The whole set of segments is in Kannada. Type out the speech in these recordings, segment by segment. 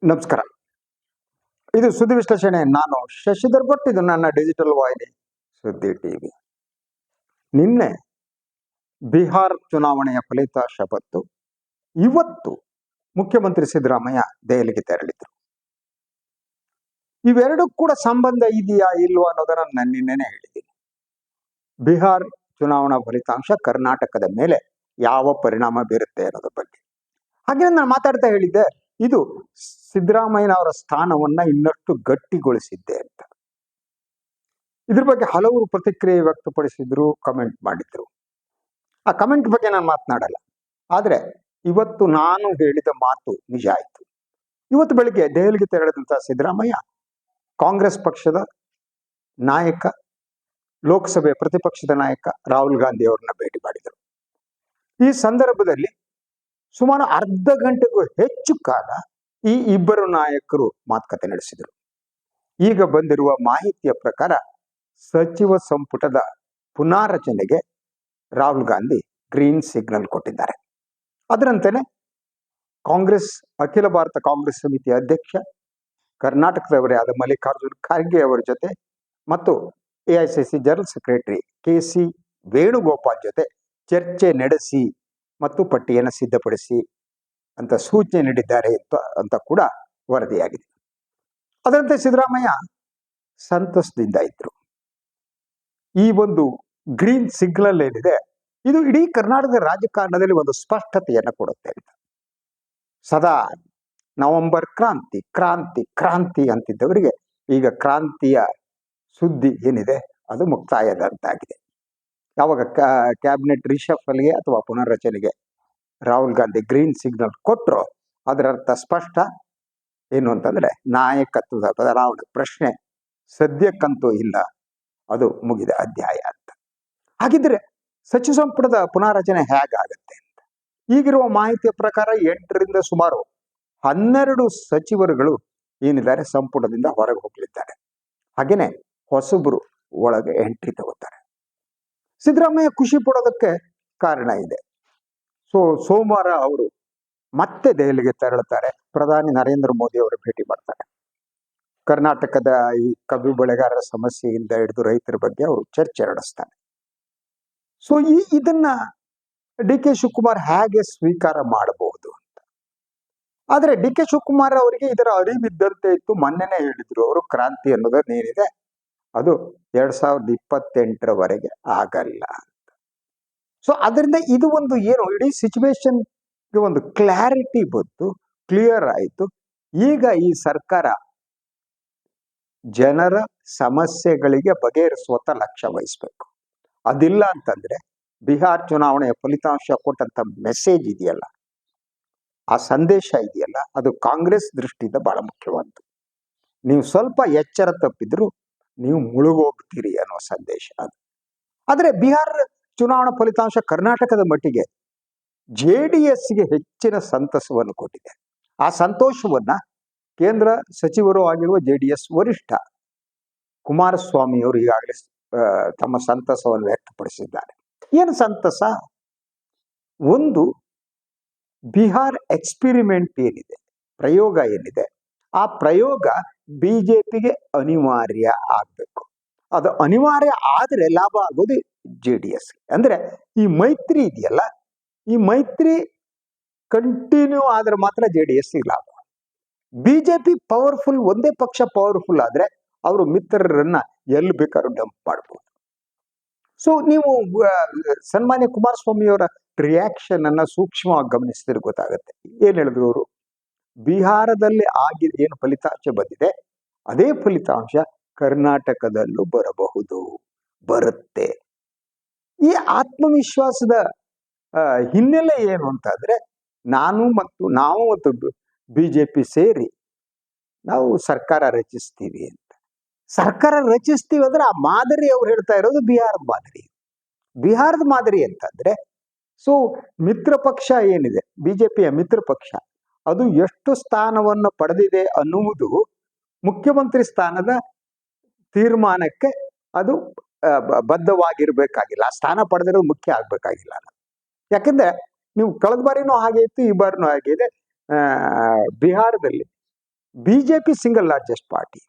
ನಮಸ್ಕಾರ. ಇದು ಸುದ್ದಿ ವಿಶ್ಲೇಷಣೆ. ನಾನು ಶಶಿಧರ್ ಭಟ್. ಇದು ನನ್ನ ಡಿಜಿಟಲ್ ವಾಹಿನಿ ಸುದ್ದಿ ಟಿವಿ. ನಿನ್ನೆ ಬಿಹಾರ್ ಚುನಾವಣೆಯ ಫಲಿತಾಂಶ ಬಂತು. ಇವತ್ತು ಮುಖ್ಯಮಂತ್ರಿ ಸಿದ್ದರಾಮಯ್ಯ ದೆಹಲಿಗೆ ತೆರಳಿದ್ರು. ಇವೆರಡೂ ಕೂಡ ಸಂಬಂಧ ಇದೆಯಾ ಇಲ್ವಾ ಅನ್ನೋದನ್ನ ನಾನು ನಿನ್ನೆನೆ ಹೇಳಿದ್ದೀನಿ. ಬಿಹಾರ್ ಚುನಾವಣಾ ಫಲಿತಾಂಶ ಕರ್ನಾಟಕದ ಮೇಲೆ ಯಾವ ಪರಿಣಾಮ ಬೀರುತ್ತೆ ಅನ್ನೋದ್ರ ಬಗ್ಗೆ. ಹಾಗೆ ನಾನು ಮಾತಾಡ್ತಾ ಹೇಳಿದ್ದೆ, ಇದು ಸಿದ್ದರಾಮಯ್ಯನವರ ಸ್ಥಾನವನ್ನ ಇನ್ನಷ್ಟು ಗಟ್ಟಿಗೊಳಿಸಿದ್ದೆ ಅಂತ. ಇದ್ರ ಬಗ್ಗೆ ಹಲವರು ಪ್ರತಿಕ್ರಿಯೆ ವ್ಯಕ್ತಪಡಿಸಿದ್ರು, ಕಮೆಂಟ್ ಮಾಡಿದ್ರು. ಆ ಕಮೆಂಟ್ ಬಗ್ಗೆ ನಾನು ಮಾತನಾಡಲ್ಲ. ಆದ್ರೆ ಇವತ್ತು ನಾನು ಹೇಳಿದ ಮಾತು ನಿಜ ಆಯ್ತು. ಇವತ್ತು ಬೆಳಿಗ್ಗೆ ದೆಹಲಿಗೆ ತೆರಳಿದಂತ ಸಿದ್ದರಾಮಯ್ಯ ಕಾಂಗ್ರೆಸ್ ಪಕ್ಷದ ನಾಯಕ, ಲೋಕಸಭೆ ಪ್ರತಿಪಕ್ಷದ ನಾಯಕ ರಾಹುಲ್ ಗಾಂಧಿ ಅವರನ್ನ ಭೇಟಿ ಮಾಡಿದರು. ಈ ಸಂದರ್ಭದಲ್ಲಿ ಸುಮಾರು ಅರ್ಧ ಗಂಟೆಗೂ ಹೆಚ್ಚು ಕಾಲ ಈ ಇಬ್ಬರು ನಾಯಕರು ಮಾತುಕತೆ ನಡೆಸಿದರು. ಈಗ ಬಂದಿರುವ ಮಾಹಿತಿಯ ಪ್ರಕಾರ ಸಚಿವ ಸಂಪುಟದ ಪುನಾರಚನೆಗೆ ರಾಹುಲ್ ಗಾಂಧಿ ಗ್ರೀನ್ ಸಿಗ್ನಲ್ ಕೊಟ್ಟಿದ್ದಾರೆ. ಅದರಂತೆಯೇ ಕಾಂಗ್ರೆಸ್, ಅಖಿಲ ಭಾರತ ಕಾಂಗ್ರೆಸ್ ಸಮಿತಿ ಅಧ್ಯಕ್ಷ, ಕರ್ನಾಟಕದವರೇ ಆದ ಮಲ್ಲಿಕಾರ್ಜುನ್ ಖರ್ಗೆ ಅವರ ಜೊತೆ ಮತ್ತು AICC general secretary KC. Venugopal ಜೊತೆ ಚರ್ಚೆ ನಡೆಸಿ ಮತ್ತು ಪಟ್ಟಿಯನ್ನು ಸಿದ್ಧಪಡಿಸಿ ಅಂತ ಸೂಚನೆ ನೀಡಿದ್ದಾರೆ ಅಂತ ಕೂಡ ವರದಿಯಾಗಿದೆ. ಅದರಂತೆ ಸಿದ್ದರಾಮಯ್ಯ ಸಂತಸದಿಂದ ಇದ್ರು. ಈ ಒಂದು ಗ್ರೀನ್ ಸಿಗ್ನಲ್ ಏನಿದೆ, ಇದು ಇಡೀ ಕರ್ನಾಟಕದ ರಾಜಕಾರಣದಲ್ಲಿ ಒಂದು ಸ್ಪಷ್ಟತೆಯನ್ನು ಕೊಡುತ್ತೆ ಅಂತ. ಸದಾ ನವೆಂಬರ್ ಕ್ರಾಂತಿ ಕ್ರಾಂತಿ ಕ್ರಾಂತಿ ಅಂತಿದ್ದವರಿಗೆ ಈಗ ಕ್ರಾಂತಿಯ ಸುದ್ದಿ ಏನಿದೆ ಅದು ಮುಕ್ತಾಯದಂತಾಗಿದೆ. ಯಾವಾಗ ಕ್ಯಾಬಿನೆಟ್ ರಿಷಫಲ್ಗೆ ಅಥವಾ ಪುನರ್ರಚನೆಗೆ ರಾಹುಲ್ ಗಾಂಧಿ ಗ್ರೀನ್ ಸಿಗ್ನಲ್ ಕೊಟ್ಟರು, ಅದರ ಅರ್ಥ ಸ್ಪಷ್ಟ. ಏನು ಅಂತಂದ್ರೆ ನಾಯಕತ್ವದ ಬದಲಾವಣೆ ಪ್ರಶ್ನೆ ಸದ್ಯಕ್ಕಂತೂ ಇಲ್ಲ, ಅದು ಮುಗಿದ ಅಧ್ಯಾಯ ಅಂತ. ಹಾಗಿದ್ರೆ ಸಚಿವ ಸಂಪುಟದ ಪುನಾರಚನೆ ಹೇಗಾಗತ್ತೆ ಅಂತ ಈಗಿರುವ ಮಾಹಿತಿಯ ಪ್ರಕಾರ 8ರಿಂದ ಸುಮಾರು 12 ಸಚಿವರುಗಳು ಏನಿದ್ದಾರೆ ಸಂಪುಟದಿಂದ ಹೊರಗೆ ಹೋಗಲಿದ್ದಾರೆ. ಹಾಗೇನೆ ಹೊಸಬರು ಒಳಗೆ ಎಂಟ್ರಿ ತಗೋತಾರೆ. ಸಿದ್ದರಾಮಯ್ಯ ಖುಷಿ ಪಡೋದಕ್ಕೆ ಕಾರಣ ಇದೆ. ಸೋಮವಾರ ಅವರು ಮತ್ತೆ ದೆಹಲಿಗೆ ತೆರಳುತ್ತಾರೆ. ಪ್ರಧಾನಿ ನರೇಂದ್ರ ಮೋದಿ ಅವರು ಭೇಟಿ ಮಾಡ್ತಾರೆ. ಕರ್ನಾಟಕದ ಈ ಕಬ್ಬು ಬೆಳೆಗಾರರ ಸಮಸ್ಯೆಯಿಂದ ಹಿಡಿದು ರೈತರ ಬಗ್ಗೆ ಅವರು ಚರ್ಚೆ ನಡೆಸ್ತಾರೆ. ಇದನ್ನ ಡಿ.ಕೆ. ಶಿವಕುಮಾರ್ ಹೇಗೆ ಸ್ವೀಕಾರ ಮಾಡಬಹುದು ಅಂತ. ಆದ್ರೆ ಡಿ.ಕೆ. ಶಿವಕುಮಾರ್ ಅವರಿಗೆ ಇದರ ಅರಿವಿದ್ದಂತೆ ಇತ್ತು. ಮೊನ್ನೆನೇ ಹೇಳಿದ್ರು ಅವರು, ಕ್ರಾಂತಿ ಅನ್ನೋದೇನಿದೆ ಅದು 2028ರವರೆಗೆ ಆಗಲ್ಲ ಅಂತ. ಅದರಿಂದ ಇದು ಒಂದು ಏನು ಇಡೀ ಸಿಚುವೇಶನ್ಗೆ ಒಂದು ಕ್ಲಾರಿಟಿ ಬಂತು, ಕ್ಲಿಯರ್ ಆಯಿತು. ಈಗ ಈ ಸರ್ಕಾರ ಜನರ ಸಮಸ್ಯೆಗಳಿಗೆ ಬಗೆಹರಿಸುವಂತ ಲಕ್ಷ್ಯ ವಹಿಸ್ಬೇಕು. ಅದಿಲ್ಲ ಅಂತಂದ್ರೆ ಬಿಹಾರ್ ಚುನಾವಣೆಯ ಫಲಿತಾಂಶ ಕೊಟ್ಟಂತ ಮೆಸೇಜ್ ಇದೆಯಲ್ಲ, ಆ ಸಂದೇಶ ಇದೆಯಲ್ಲ, ಅದು ಕಾಂಗ್ರೆಸ್ ದೃಷ್ಟಿಯಿಂದ ಬಹಳ ಮುಖ್ಯವಾದ್ದು. ನೀವು ಸ್ವಲ್ಪ ಎಚ್ಚರ ತಪ್ಪಿದ್ರು ನೀವು ಮುಳುಗೋಗ್ತೀರಿ ಅನ್ನೋ ಸಂದೇಶ ಅದು. ಆದ್ರೆ ಬಿಹಾರ ಚುನಾವಣಾ ಫಲಿತಾಂಶ ಕರ್ನಾಟಕದ ಮಟ್ಟಿಗೆ JDSಗೆ ಹೆಚ್ಚಿನ ಸಂತಸವನ್ನು ಕೊಟ್ಟಿದೆ. ಆ ಸಂತೋಷವನ್ನ ಕೇಂದ್ರ ಸಚಿವರು ಆಗಿರುವ JDS ವರಿಷ್ಠ ಕುಮಾರಸ್ವಾಮಿ ಅವರು ಈಗಾಗಲೇ ತಮ್ಮ ಸಂತಸವನ್ನು ವ್ಯಕ್ತಪಡಿಸಿದ್ದಾರೆ. ಏನು ಸಂತಸ? ಒಂದು, ಬಿಹಾರ್ ಎಕ್ಸ್ಪೆರಿಮೆಂಟ್ ಏನಿದೆ, ಪ್ರಯೋಗ ಏನಿದೆ, ಆ ಪ್ರಯೋಗ ಬಿಜೆಪಿಗೆ ಅನಿವಾರ್ಯ ಆಗ್ಬೇಕು. ಅದು ಅನಿವಾರ್ಯ ಆದ್ರೆ ಲಾಭ ಆಗೋದು JDS. ಅಂದ್ರೆ ಈ ಮೈತ್ರಿ ಇದೆಯಲ್ಲ, ಈ ಮೈತ್ರಿ ಕಂಟಿನ್ಯೂ ಆದ್ರೆ ಮಾತ್ರ JDS ಲಾಭ. ಬಿಜೆಪಿ ಪವರ್ಫುಲ್, ಒಂದೇ ಪಕ್ಷ ಪವರ್ಫುಲ್ ಆದ್ರೆ ಅವರು ಮಿತ್ರರನ್ನ ಎಲ್ಲಿ ಬೇಕಾದ್ರೂ ಡಂಪ್ ಮಾಡ್ಬೋದು. ನೀವು ಸನ್ಮಾನ್ಯ ಕುಮಾರಸ್ವಾಮಿ ಅವರ ರಿಯಾಕ್ಷನ್ ಅನ್ನ ಸೂಕ್ಷ್ಮವಾಗಿ ಗಮನಿಸಿದ್ರೆ ಗೊತ್ತಾಗುತ್ತೆ. ಏನ್ ಹೇಳಿದ್ರು ಅವರು, ಬಿಹಾರದಲ್ಲಿ ಏನು ಫಲಿತಾಂಶ ಬಂದಿದೆ ಅದೇ ಫಲಿತಾಂಶ ಕರ್ನಾಟಕದಲ್ಲೂ ಬರಬಹುದು, ಬರುತ್ತೆ. ಈ ಆತ್ಮವಿಶ್ವಾಸದ ಹಿನ್ನೆಲೆ ಏನು ಅಂತಾದ್ರೆ, ನಾವು ಮತ್ತು ಬಿಜೆಪಿ ಸೇರಿ ನಾವು ಸರ್ಕಾರ ರಚಿಸ್ತೀವಿ ಅಂತ. ಸರ್ಕಾರ ರಚಿಸ್ತೀವಿ ಅಂದ್ರೆ ಆ ಮಾದರಿ ಅವ್ರು ಹೇಳ್ತಾ ಇರೋದು ಬಿಹಾರದ ಮಾದರಿ ಅಂತಂದ್ರೆ, ಮಿತ್ರ ಪಕ್ಷ ಏನಿದೆ, ಬಿಜೆಪಿಯ ಮಿತ್ರ ಪಕ್ಷ, ಅದು ಎಷ್ಟು ಸ್ಥಾನವನ್ನು ಪಡೆದಿದೆ ಅನ್ನುವುದು ಮುಖ್ಯಮಂತ್ರಿ ಸ್ಥಾನದ ತೀರ್ಮಾನಕ್ಕೆ ಅದು ಬದ್ಧವಾಗಿರ್ಬೇಕಾಗಿಲ್ಲ. ಆ ಸ್ಥಾನ ಪಡೆದಿರೋದು ಮುಖ್ಯ ಆಗ್ಬೇಕಾಗಿಲ್ಲ. ಯಾಕಂದ್ರೆ ನೀವು ಕಳೆದ ಬಾರಿನೂ ಹಾಗೆ ಇತ್ತು, ಈ ಬಾರಿನೂ ಹಾಗೆ ಇದೆ. ಬಿಹಾರದಲ್ಲಿ BJP single largest party,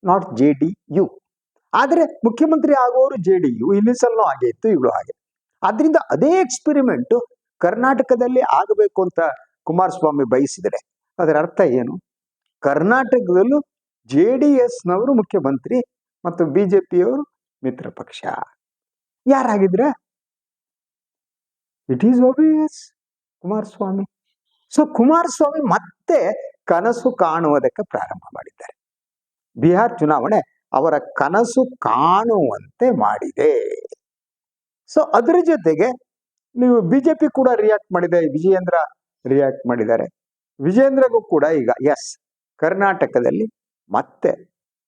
not JDU. ಆದರೆ ಮುಖ್ಯಮಂತ್ರಿ ಆಗುವವರು JDU, ಇಲ್ಲಿ ಸಲ ಹಾಗೆ ಇತ್ತು, ಇವಳು ಹಾಗೆ. ಆದ್ರಿಂದ ಅದೇ ಎಕ್ಸ್ಪೆರಿಮೆಂಟ್ ಕರ್ನಾಟಕದಲ್ಲಿ ಆಗಬೇಕು ಅಂತ ಕುಮಾರಸ್ವಾಮಿ ಬಯಸಿದರೆ ಅದರ ಅರ್ಥ ಏನು? ಕರ್ನಾಟಕದಲ್ಲೂ JDSನವರು ಮುಖ್ಯಮಂತ್ರಿ ಮತ್ತು ಬಿಜೆಪಿಯವರು ಮಿತ್ರ ಪಕ್ಷ. ಯಾರಾಗಿದ್ರೆ it is obvious Kumaraswamy. So Kumaraswamy ಮತ್ತೆ ಕನಸು ಕಾಣುವುದಕ್ಕೆ ಪ್ರಾರಂಭ ಮಾಡಿದ್ದಾರೆ. ಬಿಹಾರ್ ಚುನಾವಣೆ ಅವರ ಕನಸು ಕಾಣುವಂತೆ ಮಾಡಿದೆ. ಸೊ ಅದರ ಜೊತೆಗೆ ನೀವು ಬಿಜೆಪಿ ಕೂಡ ರಿಯಾಕ್ಟ್ ಮಾಡಿದೆ, ವಿಜಯೇಂದ್ರ ರಿಯಾಕ್ಟ್ ಮಾಡಿದ್ದಾರೆ. ವಿಜಯೇಂದ್ರಗೂ ಕೂಡ ಈಗ ಎಸ್, ಕರ್ನಾಟಕದಲ್ಲಿ ಮತ್ತೆ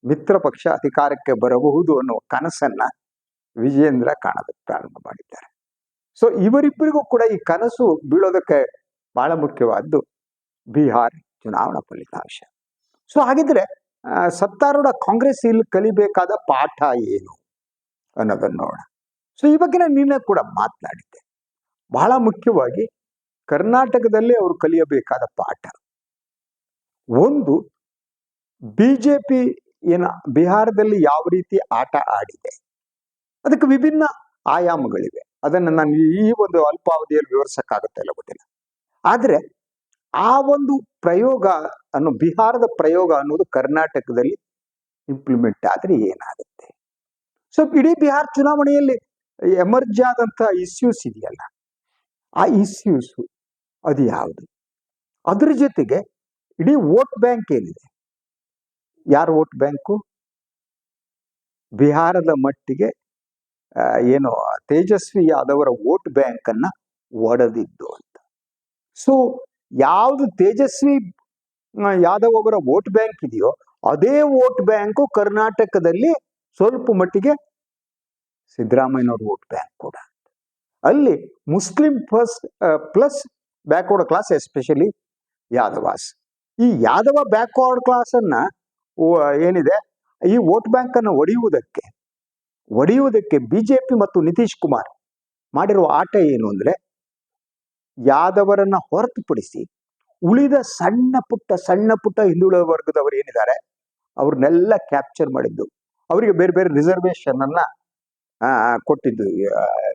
ಮಿತ್ರ ಪಕ್ಷ ಅಧಿಕಾರಕ್ಕೆ ಬರಬಹುದು ಅನ್ನುವ ಕನಸನ್ನ ವಿಜಯೇಂದ್ರ ಕಾಣೋದಕ್ಕೆ ಪ್ರಾರಂಭ ಮಾಡಿದ್ದಾರೆ. ಸೊ ಇವರಿಬ್ಬರಿಗೂ ಕೂಡ ಈ ಕನಸು ಬೀಳೋದಕ್ಕೆ ಬಹಳ ಮುಖ್ಯವಾದ್ದು ಬಿಹಾರ್ ಚುನಾವಣಾ ಫಲಿತಾಂಶ. ಸೊ ಹಾಗಿದ್ರೆ ಸತ್ತಾರೂಢ ಕಾಂಗ್ರೆಸ್ ಇಲ್ಲಿ ಕಲಿಬೇಕಾದ ಪಾಠ ಏನು ಅನ್ನೋದನ್ನು ನೋಡೋಣ. ಸೊ ಈ ಬಗ್ಗೆ ನಾನು ನಿನ್ನೆ ಕೂಡ ಮಾತನಾಡಿದ್ದೆ. ಬಹಳ ಮುಖ್ಯವಾಗಿ ಕರ್ನಾಟಕದಲ್ಲಿ ಅವರು ಕಲಿಯಬೇಕಾದ ಪಾಠ ಒಂದು, ಬಿಜೆಪಿ ಏನ ಬಿಹಾರದಲ್ಲಿ ಯಾವ ರೀತಿ ಆಟ ಆಡಿದೆ ಅದಕ್ಕೆ ವಿಭಿನ್ನ ಆಯಾಮಗಳಿವೆ. ಅದನ್ನು ನಾನು ಈ ಒಂದು ಅಲ್ಪಾವಧಿಯಲ್ಲಿ ವಿವರಿಸಕ್ಕಾಗುತ್ತೆ ಇಲ್ಲ ಗೊತ್ತಿಲ್ಲ. ಆದ್ರೆ ಆ ಒಂದು ಪ್ರಯೋಗ ಬಿಹಾರದ ಪ್ರಯೋಗ ಅನ್ನೋದು ಕರ್ನಾಟಕದಲ್ಲಿ ಇಂಪ್ಲಿಮೆಂಟ್ ಆದ್ರೆ ಏನಾಗುತ್ತೆ? ಸೊ ಇಡೀ ಬಿಹಾರ್ ಚುನಾವಣೆಯಲ್ಲಿ ಎಮರ್ಜ್ ಆದಂತ ಇಶ್ಯೂಸ್ ಇದೆಯಲ್ಲ, ಆ ಇಶ್ಯೂಸ್ ಅದು ಯಾವುದು? ಅದ್ರ ಜೊತೆಗೆ ಇಡೀ ವೋಟ್ ಬ್ಯಾಂಕ್ ಏನಿದೆ, ಯಾರ ವೋಟ್ ಬ್ಯಾಂಕು? ಬಿಹಾರದ ಮಟ್ಟಿಗೆ ಏನು ತೇಜಸ್ವಿ ಯಾದವರ ವೋಟ್ ಬ್ಯಾಂಕ್ ಅನ್ನ ಒಡೆದಿದ್ದು ಅಂತ. ಸೊ ಯಾವುದು ತೇಜಸ್ವಿ ಯಾದವ್ ಅವರ ವೋಟ್ ಬ್ಯಾಂಕ್ ಇದೆಯೋ ಅದೇ ವೋಟ್ ಬ್ಯಾಂಕು ಕರ್ನಾಟಕದಲ್ಲಿ ಸ್ವಲ್ಪ ಮಟ್ಟಿಗೆ ಸಿದ್ದರಾಮಯ್ಯನವ್ರ ವೋಟ್ ಬ್ಯಾಂಕ್ ಕೂಡ. ಅಲ್ಲಿ Muslim plus backward class, especially Yadavas. ಈ ಯಾದವ ಬ್ಯಾಕ್ವರ್ಡ್ ಕ್ಲಾಸ್ ಅನ್ನ ಏನಿದೆ ಈ ವೋಟ್ ಬ್ಯಾಂಕ್ ಅನ್ನು ಒಡೆಯುವುದಕ್ಕೆ ಬಿಜೆಪಿ ಮತ್ತು ನಿತೀಶ್ ಕುಮಾರ್ ಮಾಡಿರುವ ಆಟ ಏನು ಅಂದ್ರೆ, ಯಾದವರನ್ನ ಹೊರತುಪಡಿಸಿ ಉಳಿದ ಸಣ್ಣ ಪುಟ್ಟ ಹಿಂದುಳಿದ ವರ್ಗದವರು ಏನಿದ್ದಾರೆ ಅವ್ರನ್ನೆಲ್ಲ ಕ್ಯಾಪ್ಚರ್ ಮಾಡಿದ್ದು, ಅವರಿಗೆ ಬೇರೆ ಬೇರೆ ರಿಸರ್ವೇಶನ್ ಅನ್ನ ಕೊಟ್ಟಿದ್ದು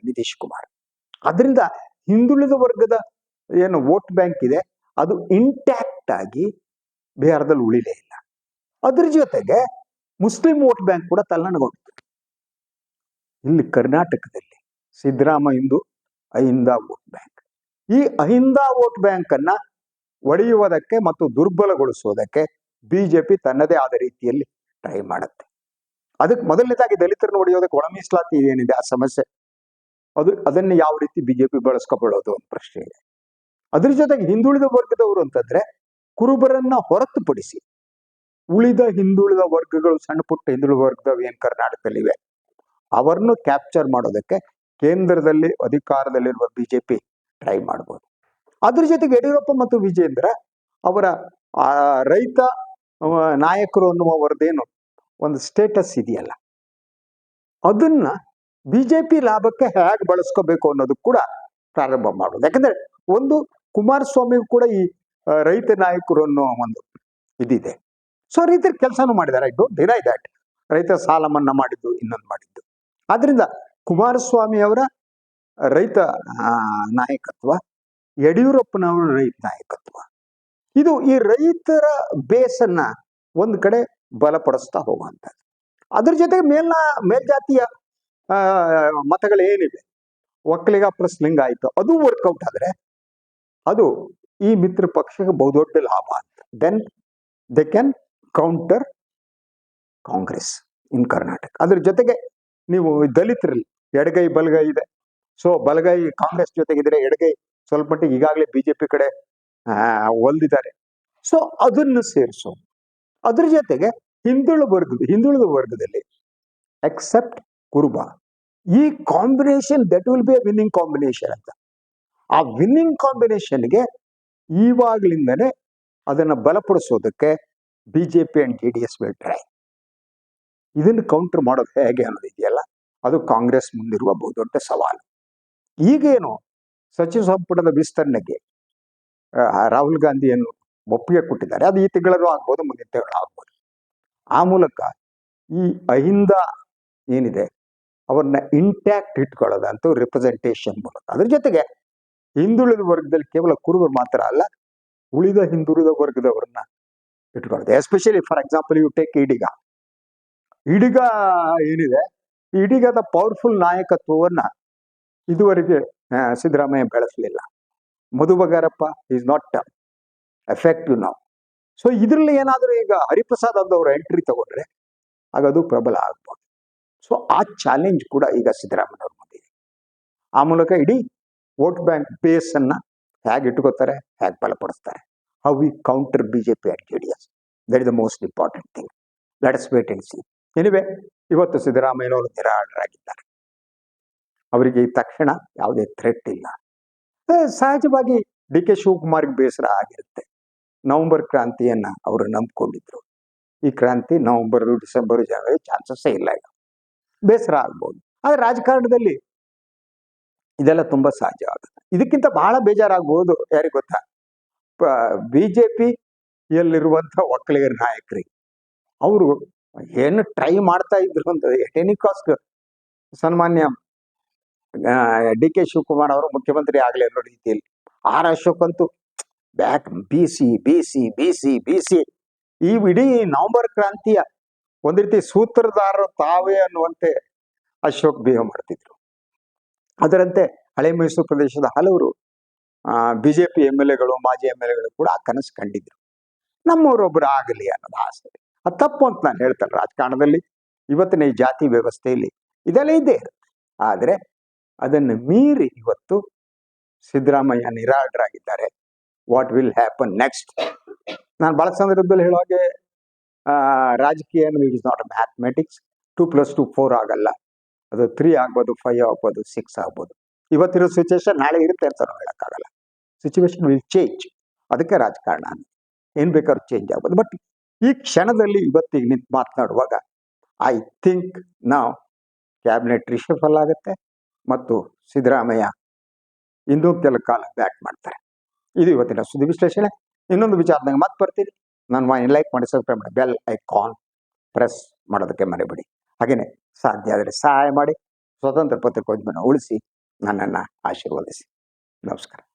ನಿತೀಶ್ ಕುಮಾರ್. ಅದರಿಂದ ಹಿಂದುಳಿದ ವರ್ಗದ ಏನು ವೋಟ್ ಬ್ಯಾಂಕ್ ಇದೆ ಅದು ಇಂಟ್ಯಾಕ್ಟ್ ಆಗಿ ಬಿಹಾರದಲ್ಲಿ ಉಳಿಲೇ ಇಲ್ಲ. ಅದ್ರ ಜೊತೆಗೆ ಮುಸ್ಲಿಂ ವೋಟ್ ಬ್ಯಾಂಕ್ ಕೂಡ ತಲ್ಲಣಗೊಂಡಿತು. ಇಲ್ಲಿ ಕರ್ನಾಟಕದಲ್ಲಿ ಸಿದ್ದರಾಮಯ್ಯಂದು ಅಹಿಂದ ವೋಟ್ ಬ್ಯಾಂಕ್. ಈ ಅಹಿಂದ ವೋಟ್ ಬ್ಯಾಂಕ್ ಅನ್ನ ಒಡೆಯುವುದಕ್ಕೆ ಮತ್ತು ದುರ್ಬಲಗೊಳಿಸುವುದಕ್ಕೆ ಬಿಜೆಪಿ ತನ್ನದೇ ಆದ ರೀತಿಯಲ್ಲಿ ಟ್ರೈ ಮಾಡುತ್ತೆ. ಅದಕ್ಕೆ ಮೊದಲನೇದಾಗಿ ದಲಿತರನ್ನು ಒಡೆಯೋದಕ್ಕೆ ಒಳ ಮೀಸಲಾತಿ ಏನಿದೆ ಆ ಸಮಸ್ಯೆ, ಅದನ್ನು ಯಾವ ರೀತಿ ಬಿಜೆಪಿ ಬಳಸ್ಕೊಕೊಳ್ಳೋದು ಒಂದು ಪ್ರಶ್ನೆ ಇದೆ. ಅದ್ರ ಜೊತೆಗೆ ಹಿಂದುಳಿದ ವರ್ಗದವರು ಅಂತಂದ್ರೆ ಕುರುಬರನ್ನ ಹೊರತುಪಡಿಸಿ ಉಳಿದ ಹಿಂದುಳಿದ ವರ್ಗಗಳು, ಸಣ್ಣ ಪುಟ್ಟ ಹಿಂದುಳಿದ ವರ್ಗದವು ಏನ್ ಕರ್ನಾಟಕದಲ್ಲಿವೆ ಅವರನ್ನು ಕ್ಯಾಪ್ಚರ್ ಮಾಡೋದಕ್ಕೆ ಕೇಂದ್ರದಲ್ಲಿ ಅಧಿಕಾರದಲ್ಲಿರುವ ಬಿಜೆಪಿ ಟ್ರೈ ಮಾಡ್ಬೋದು. ಅದ್ರ ಜೊತೆಗೆ ಯಡಿಯೂರಪ್ಪ ಮತ್ತು ವಿಜೇಂದ್ರ ಅವರ ರೈತ ನಾಯಕರು ಅನ್ನುವವರದೇನು ಒಂದು ಸ್ಟೇಟಸ್ ಇದೆಯಲ್ಲ, ಅದನ್ನ ಬಿಜೆಪಿ ಲಾಭಕ್ಕೆ ಹೇಗೆ ಬಳಸ್ಕೋಬೇಕು ಅನ್ನೋದು ಕೂಡ ಪ್ರಾರಂಭ ಮಾಡೋದು. ಯಾಕಂದ್ರೆ ಒಂದು ಕುಮಾರಸ್ವಾಮಿ ಕೂಡ ಈ ರೈತ ನಾಯಕರು ಅನ್ನೋ ಒಂದು ಇದಿದೆ. ಸೊ ರೈತರ ಕೆಲಸನೂ ಮಾಡಿದ್ದಾರೆ, ಐ ಡೋಂಟ್ ಡಿನೈ ದ್ಯಾಟ್. ರೈತ ಸಾಲ ಮನ್ನಾ ಮಾಡಿದ್ದು, ಇನ್ನೊಂದು ಮಾಡಿದ್ದು. ಆದ್ರಿಂದ ಕುಮಾರಸ್ವಾಮಿ ಅವರ ರೈತ ನಾಯಕತ್ವ, ಯಡಿಯೂರಪ್ಪನವರ ರೈತ ನಾಯಕತ್ವ, ಇದು ಈ ರೈತರ ಬೇಸನ್ನ ಒಂದು ಕಡೆ ಬಲಪಡಿಸ್ತಾ ಹೋಗುವಂಥದ್ದು. ಅದ್ರ ಜೊತೆಗೆ ಮೇಲ್ಜಾತಿಯ ಮತಗಳೇನಿವೆ, ಒಕ್ಕಲಿಗ ಪ್ಲಸ್ ಲಿಂಗ ಆಯ್ತು, ಅದು ವರ್ಕೌಟ್ ಆದ್ರೆ ಅದು ಈ ಮಿತ್ರ ಪಕ್ಷಕ್ಕೆ ಬಹುದೊಡ್ಡ ಲಾಭ ಅಂತ. Then they can counter Congress in Karnataka. ಅದ್ರ ಜೊತೆಗೆ ನೀವು ದಲಿತರಲ್ಲಿ ಎಡಗೈ ಬಲಗೈ ಇದೆ. ಸೊ ಬಲಗೈ ಕಾಂಗ್ರೆಸ್ ಜೊತೆಗಿದ್ರೆ, ಎಡಗೈ ಸ್ವಲ್ಪ ಮಟ್ಟಿಗೆ ಈಗಾಗಲೇ ಬಿಜೆಪಿ ಕಡೆ ಒಲ್ದಿದ್ದಾರೆ. ಸೊ ಅದನ್ನು ಸೇರಿಸೋದು. ಅದ್ರ ಜೊತೆಗೆ ಹಿಂದುಳಿದ ವರ್ಗದಲ್ಲಿ ಎಕ್ಸೆಪ್ಟ್ ಕುರುಬ, ಈ combination that will be a winning combination ಅಂತ. ಆ ವಿನ್ನಿಂಗ್ ಕಾಂಬಿನೇಷನ್ಗೆ ಈವಾಗಲಿಂದನೇ ಅದನ್ನು ಬಲಪಡಿಸೋದಕ್ಕೆ BJP and JDS will try. ಇದನ್ನು ಕೌಂಟರ್ ಮಾಡೋದು ಹೇಗೆ ಅನ್ನೋದಿದೆಯಲ್ಲ, ಅದು ಕಾಂಗ್ರೆಸ್ ಮುಂದಿರುವ ಬಹುದೊಡ್ಡ ಸವಾಲು. ಈಗೇನು ಸಚಿವ ಸಂಪುಟದ ವಿಸ್ತರಣೆಗೆ ರಾಹುಲ್ ಗಾಂಧಿಯನ್ನು ಒಪ್ಪಿಗೆ ಕೊಟ್ಟಿದ್ದಾರೆ. ಅದು ಈ ತಿಂಗಳಲ್ಲೂ ಆಗ್ಬೋದು, ಮುಂದಿನ ತಿಂಗಳು ಆಗ್ಬೋದು. ಆ ಮೂಲಕ ಈ ಅಹಿಂದ ಏನಿದೆ ಅವ್ರನ್ನ ಇಂಟ್ಯಾಕ್ಟ್ ಇಟ್ಕೊಳ್ಳೋದಂತೂ ರಿಪ್ರೆಸೆಂಟೇಷನ್ ಮೂಲಕ. ಅದ್ರ ಜೊತೆಗೆ ಹಿಂದುಳಿದ ವರ್ಗದಲ್ಲಿ ಕೇವಲ ಕುರುಬರು ಮಾತ್ರ ಅಲ್ಲ, ಉಳಿದ ಹಿಂದುಳಿದ ವರ್ಗದವರನ್ನ ಇಟ್ಕೊಳ್ಳೋದು. Especially for example you take Ediga. Ediga ಏನಿದೆ, ಈಡಿಗದ ಪವರ್ಫುಲ್ ನಾಯಕತ್ವವನ್ನ ಇದುವರೆಗೆ ಸಿದ್ದರಾಮಯ್ಯ ಬೆಳೆಸಲಿಲ್ಲ. Madhu Bangarappa is not effective ನಾವು. ಸೊ ಇದರಲ್ಲಿ ಏನಾದರೂ ಈಗ ಹರಿಪ್ರಸಾದ್ ಅಂದವರು ಎಂಟ್ರಿ ತಗೊಂಡ್ರೆ ಆಗ ಅದು ಪ್ರಬಲ ಆಗ್ಬೋದು. ಸೊ ಆ ಚಾಲೆಂಜ್ ಕೂಡ ಈಗ ಸಿದ್ದರಾಮಯ್ಯವ್ರ ಮುಂದೆ ಇದೆ. ಆ ಮೂಲಕ ಇಡೀ ವೋಟ್ ಬ್ಯಾಂಕ್ ಬೇಸ್ ಅನ್ನ ಹೇಗೆ ಇಟ್ಕೋತಾರೆ, ಹೇಗೆ ಬಲಪಡಿಸ್ತಾರೆ. How we counter BJP and JDS, that is the most important thing. Let us wait and see. Anyway, ಇವತ್ತು ಸಿದ್ದರಾಮಯ್ಯನವರು ನಿರಾಳರಾಗಿದ್ದಾರೆ. ಅವರಿಗೆ ಈ ತಕ್ಷಣ ಯಾವುದೇ ಥ್ರೆಟ್ ಇಲ್ಲ. ಸಹಜವಾಗಿ DK ಶಿವಕುಮಾರ್ಗೆ ಬೇಸರ ಆಗಿರುತ್ತೆ. ನವೆಂಬರ್ ಕ್ರಾಂತಿಯನ್ನ ಅವರು ನಂಬ್ಕೊಂಡಿದ್ರು. ಈ ಕ್ರಾಂತಿ ನವೆಂಬರ್, ಡಿಸೆಂಬರ್, ಜನವರಿ ಚಾನ್ಸಸ್ಸೇ ಇಲ್ಲ. ಈಗ ಬೇಸರ ಆಗ್ಬೋದು. ಆದ್ರೆ ರಾಜಕಾರಣದಲ್ಲಿ ಇದೆಲ್ಲ ತುಂಬಾ ಸಹಜ ಆಗುತ್ತೆ. ಇದಕ್ಕಿಂತ ಬಹಳ ಬೇಜಾರಾಗ್ಬೋದು ಯಾರಿಗೆ ಗೊತ್ತಾ? BJP-ಯಲ್ಲಿರುವಂಥ ಒಕ್ಕಲಿಗರ ನಾಯಕರಿಗೆ. ಅವರು ಏನು ಟ್ರೈ ಮಾಡ್ತಾ ಇದ್ರು ಅಂತ ಎಟ್ ಎನಿ ಕಾಸ್ಟ್ ಸನ್ಮಾನ್ಯ DK ಶಿವಕುಮಾರ್ ಅವರು ಮುಖ್ಯಮಂತ್ರಿ ಆಗಲಿ ಅನ್ನೋ ರೀತಿಯಲ್ಲಿ. ಅಶೋಕ್ ಅಂತೂ ಬ್ಯಾಕ್ BC ಈ ಇಡೀ ನವೆಂಬರ್ ಕ್ರಾಂತಿಯ ಒಂದ್ ರೀತಿ ಸೂತ್ರಧಾರರು ತಾವೇ ಅನ್ನುವಂತೆ ಅಶೋಕ್ ಬಿಹೇವ್ ಮಾಡ್ತಿದ್ರು. ಅದರಂತೆ ಹಳೆ ಮೈಸೂರು ಪ್ರದೇಶದ ಹಲವರು BJP MLA-ಗಳು, ಮಾಜಿ MLA-ಗಳು ಕೂಡ ಆ ಕನಸು ಕಂಡಿದ್ರು. ನಮ್ಮವರೊಬ್ಬರು ಆಗಲಿ ಅನ್ನೋದು ಆಸೆ. ಅದು ತಪ್ಪು ಅಂತ ನಾನು ಹೇಳ್ತೇನೆ. ರಾಜಕಾರಣದಲ್ಲಿ ಇವತ್ತಿನ ಈ ಜಾತಿ ವ್ಯವಸ್ಥೆಯಲ್ಲಿ ಇದೆಲ್ಲ ಇದ್ದೇ ಇರುತ್ತೆ. ಆದರೆ ಅದನ್ನು ಮೀರಿ ಇವತ್ತು ಸಿದ್ದರಾಮಯ್ಯ ನಿರಾಳರಾಗಿದ್ದಾರೆ. What will happen next? ನಾನು ಬಹಳ ಸಂದರ್ಭದಲ್ಲಿ ಹೇಳೋ ಹಾಗೆ ರಾಜಕೀಯ ಅನ್ನೋದು it is not a mathematics. 2+2 4 ಆಗಲ್ಲ. ಅದು 3 ಆಗ್ಬೋದು, 5 ಆಗ್ಬೋದು, 6 ಆಗ್ಬೋದು. ಇವತ್ತಿರೋ ಸಿಚುವೇಶನ್ ನಾಳೆ ಇರುತ್ತೆ ಅಂತ ನಾವು ಹೇಳಕ್ಕಾಗಲ್ಲ. Situation will change. ಅದಕ್ಕೆ ರಾಜಕಾರಣ ಏನ್ ಬೇಕಾದ್ರೂ ಚೇಂಜ್ ಆಗ್ಬೋದು. ಬಟ್ ಈ ಕ್ಷಣದಲ್ಲಿ ಇವತ್ತಿಗೆ ನಿಂತು ಮಾತನಾಡುವಾಗ ಐ ಥಿಂಕ್ ನಾವು ಕ್ಯಾಬಿನೆಟ್ ರಿಷಫಲ್ ಆಗುತ್ತೆ ಮತ್ತು ಸಿದ್ದರಾಮಯ್ಯ ಇನ್ನೂ ಕೆಲ ಕಾಲ ಬ್ಯಾಕ್ ಮಾಡ್ತಾರೆ. ಇದು ಇವತ್ತಿನ ಸುದ್ದಿ ವಿಶ್ಲೇಷಣೆ. ಇನ್ನೊಂದು ವಿಚಾರದಾಗ ಮತ್ತೆ ಬರ್ತೀನಿ. ನಾನು ಲೈಕ್ ಮಾಡಿ, ಸಬ್ಸ್ಕ್ರೈಬ್ ಮಾಡಿ, ಬೆಲ್ ಐಕಾನ್ ಪ್ರೆಸ್ ಮಾಡೋದಕ್ಕೆ ಮರೆಬೇಡಿ. ಹಾಗೇನೆ ಸಾಧ್ಯ ಆದರೆ ಸಹಾಯ ಮಾಡಿ, ಸ್ವತಂತ್ರ ಪತ್ರಿಕೋದ್ಯಮವನ್ನು ಉಳಿಸಿ, ನನ್ನನ್ನು ಆಶೀರ್ವದಿಸಿ. ನಮಸ್ಕಾರ.